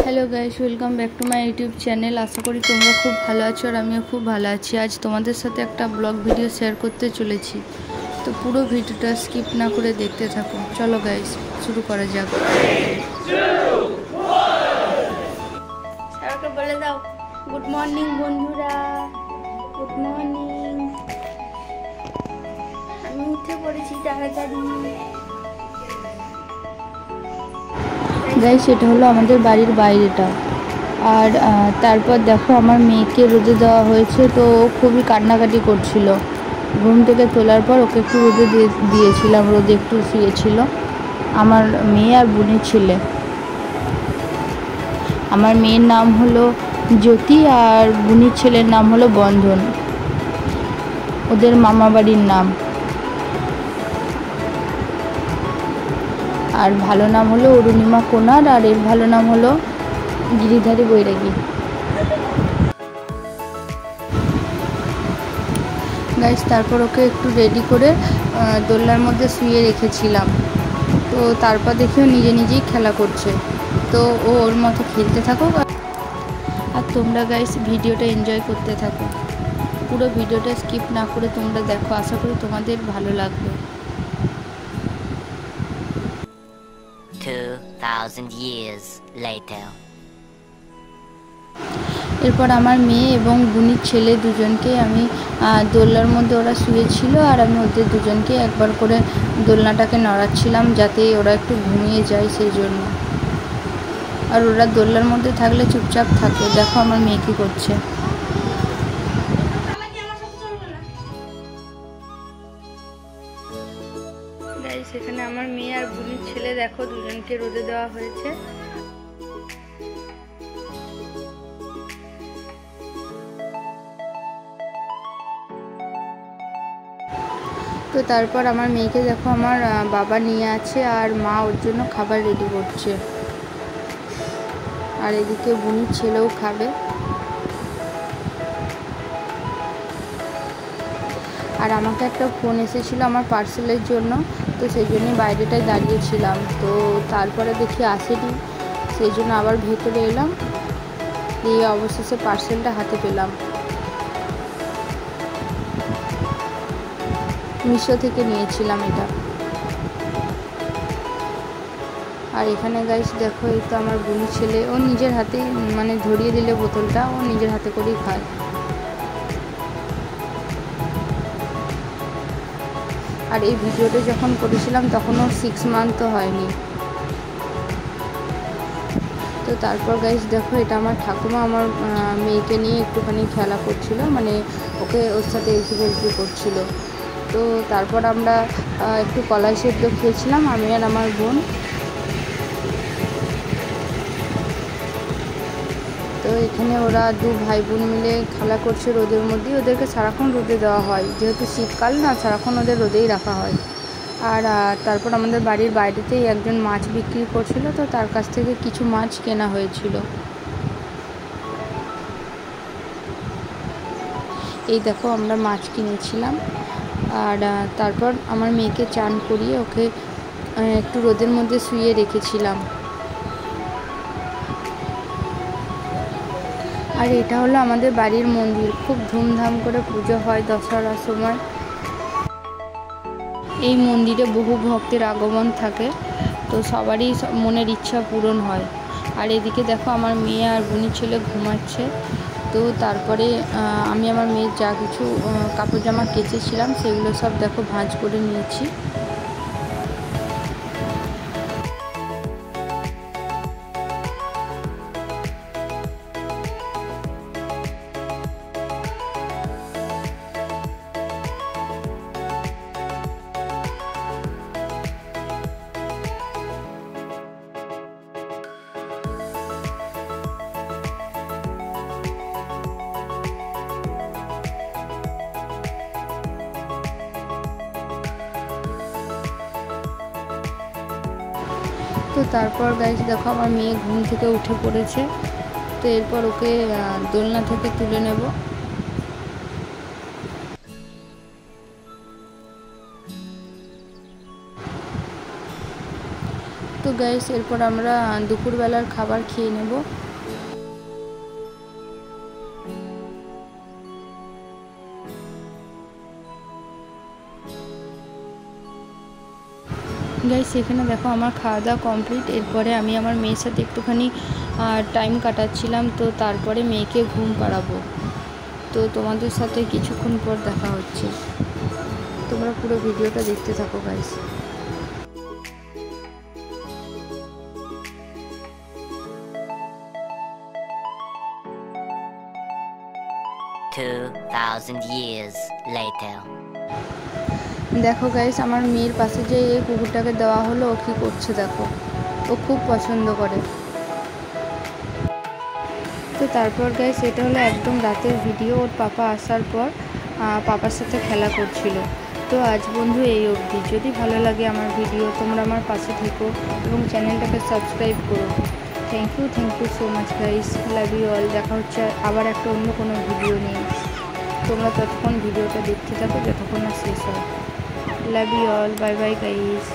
Hello guys, welcome back to my YouTube channel. আশা করি তোমরা খুব ভালো আছো আর আমিও খুব ভালো আছি। আজ তোমাদের সাথে একটা ব্লগ ভিডিও শেয়ার করতে চলেছি, তো পুরো ভিডিওটা স্কিপ না করে দেখতে থাকো। চলো গাইস, শুরু করা যাক। সবাইকে বলে দাও গুড মর্নিং বন্ধুরা, গুড মর্নিং। আমি উঠে পড়েছি তাড়াতাড়ি। গাইস, এটা হলো আমাদের বাড়ির বাইরেটা। আর তারপর দেখো আমার মেয়েকে রোদে দেওয়া হয়েছে, তো ও খুবই কান্নাকাটি করছিল। ঘুম থেকে তোলার পর ওকে একটু রোদে দিয়েছিলাম, রোদে একটু শুয়েছিল। আমার মেয়ে আর বোনের ছেলে। আমার মেয়ের নাম হলো জ্যোতি আর বোনের ছেলের নাম হলো বন্ধন, ওদের মামা বাড়ির নাম। আর ভালো নাম হলো অরুণিমা কোনার, আর এর ভালো নাম হলো গিরিধারী বৈরাগী। গাইস, তারপর ওকে একটু রেডি করে দোলনার মধ্যে শুয়ে রেখেছিলাম। তো তারপর দেখেও নিজে নিজেই খেলা করছে, তো ও ওর মতো খেলতে থাকুক আর তোমরা গাইস ভিডিওটা এনজয় করতে থাকো। পুরো ভিডিওটা স্কিপ না করে তোমরা দেখো, আশা করি তোমাদের ভালো লাগবে। 2000 years later. এরপর আমার মেয়ে এবং বুনির ছেলে দুজনকে আমি দোলনার মধ্যে, ওরা শুয়েছিল আর আমি ওদের দুজনকে একবার করে দোলনাটাকে নড়াচ্ছিলাম যাতে ওরা একটু ঘুমিয়ে যায়, সেই জন্য। আর ওরা দোলনার মধ্যে থাকলে চুপচাপ থাকে। দেখো আমার মেয়ে কী করছে। সেখানে আমার মেয়ে আর বুনির ছেলে দেখো দুজনকে রোদে দেওয়া হয়েছে। তো তারপর আমার মেয়েকে দেখো আমার বাবা নিয়ে আছে আর মা ওর জন্য খাবার রেডি করছে। আর এদিকে বুনির ছেলেও খাবে। আর আমাকে একটা ফোন এসেছিলো আমার পার্সেলের জন্য, তো সেই জন্যই বাইরেটায় দাঁড়িয়েছিলাম। তো তারপরে দেখি আসেনি, সেই জন্য আবার ভেতরে এলাম, দিয়ে অবশেষে পার্সেলটা হাতে পেলাম। মিশো থেকে নিয়েছিলাম এটা। আর এখানে গাইস দেখো, এই তো আমার বোনের ছেলে, ও নিজের হাতেই মানে ধরিয়ে দিলে বোতলটা ও নিজের হাতে করেই খায়। আর এই ভিডিওটা যখন করেছিলাম তখন ওর 6 মান্থ হয়নি। তো তারপর গাইস দেখো, এটা আমার ঠাকুমা আমার মেয়েকে নিয়ে একটুখানি খেলা করছিল, মানে ওকে ওর সাথে এলকি করছিল। তো তারপর আমরা একটু কলাই সেদ্ধ খেয়েছিলাম, আমি আর আমার বোন। তো এখানে ওরা দু ভাই বোন মিলে খেলা করছে রোদের মধ্যে। ওদেরকে সারাক্ষণ রোদে দেওয়া হয়, যেহেতু শীতকাল না, সারাক্ষণ ওদের রোদেই রাখা হয়। আর তারপর আমাদের বাড়ির বাইরেতেই একজন মাছ বিক্রি করছিল, তো তার কাছ থেকে কিছু মাছ কেনা হয়েছিল। এই দেখো আমরা মাছ কিনেছিলাম। আর তারপর আমার মেয়েকে চান করিয়ে ওকে একটু রোদের মধ্যে শুয়ে রেখেছিলাম। আর এটা হলো আমাদের বাড়ির মন্দির, খুব ধুমধাম করে পুজো হয় দশহরার সময়। এই মন্দিরে বহু ভক্তের আগমন থাকে, তো সবারই মনের ইচ্ছা পূরণ হয়। আর এদিকে দেখো আমার মেয়ে আর বোনের ছেলে ঘুমাচ্ছে। তো তারপরে আমি আমার মেয়ের যা কিছু কাপড় জামা কেচেছিলাম সেগুলো সব দেখো ভাঁজ করে নিয়েছি। তো তারপর গাইস দেখো আমার মেয়ে ঘুম থেকে উঠে পড়েছে। তো এরপর ওকে দোলনা থেকে তুলে নেব। তো তো গাইস এরপর আমরা দুপুরবেলার খাবার খেয়ে নেব। গাইস এখানে দেখো আমার খাওয়া দাওয়া কমপ্লিট। এরপরে আমি আমার মেয়ের সাথে একটুখানি টাইম কাটাচ্ছিলাম, তো তারপরে মেয়েকে ঘুম পাড়াবো। তো তোমাদের সাথে কিছুক্ষণ পর দেখা হচ্ছে, তোমরা পুরো ভিডিওটা দেখতে থাকো গাইস। 2,000 years later. দেখো গাইস আমার মেয়ের পাশে যে এই কুকুরটাকে দেওয়া হলো, ও কী করছে দেখো, ও খুব পছন্দ করে। তো তারপর গাইস এটা হলো একদম রাতের ভিডিও। ওর পাপা আসার পর পাপার সাথে খেলা করছিল। তো আজ বন্ধু এই অবধি। যদি ভালো লাগে আমার ভিডিও, তোমরা আমার পাশে থেকো এবং চ্যানেলটাকে সাবস্ক্রাইব করো। Thank you so much guys, love you all. দেখা হচ্ছে আবার একটা অন্য কোনো ভিডিও নিয়ে। তোমরা ততক্ষণ ভিডিওটা দেখতে থাকো যতক্ষণ না শেষ হয়। Love you all, bye bye guys.